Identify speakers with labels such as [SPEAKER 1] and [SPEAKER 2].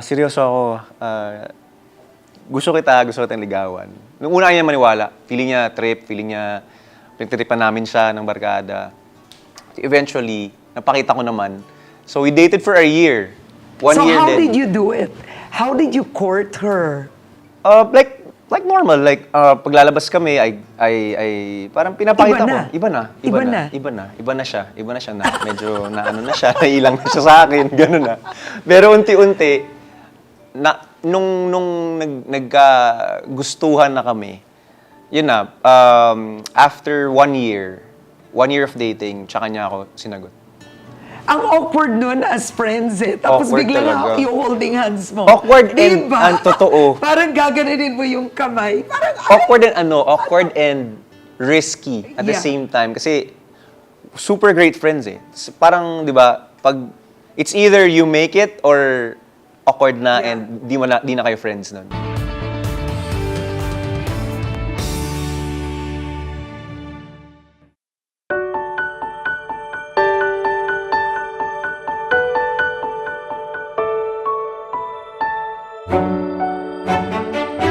[SPEAKER 1] Seryoso ako. Gusto kitang ligawan. Nung una niya maniwala, feeling niya trip, feeling niya pinagtripan namin siya ng barkada. Eventually, napakita ko naman. So we dated for a year. One
[SPEAKER 2] So
[SPEAKER 1] year
[SPEAKER 2] how
[SPEAKER 1] din.
[SPEAKER 2] did you do it? How did you court her?
[SPEAKER 1] Like normal, like paglalabas kami ay parang pinapakita
[SPEAKER 2] Iba na.
[SPEAKER 1] ko. Iba na.
[SPEAKER 2] Iba na.
[SPEAKER 1] Iba na siya. Iba na siya na medyo na ano na siya, nailang na siya sa akin, gano'n na. Pero unti-unti nung nagkagustuhan na kami. Yun na, after 1 year of dating, tsaka niya ako sinagot.
[SPEAKER 2] Ang awkward nun as friends eh. Tapos
[SPEAKER 1] Awkward
[SPEAKER 2] biglang
[SPEAKER 1] talaga.
[SPEAKER 2] yung holding hands mo.
[SPEAKER 1] Awkward
[SPEAKER 2] Diba?
[SPEAKER 1] and totoo.
[SPEAKER 2] Parang gaganunin mo yung kamay. Parang,
[SPEAKER 1] Awkward and risky at the
[SPEAKER 2] Yeah.
[SPEAKER 1] same time. Kasi super great friends eh. Parang, di ba, pag it's either you make it or awkward na
[SPEAKER 2] Yeah.
[SPEAKER 1] and di na kayo friends nun.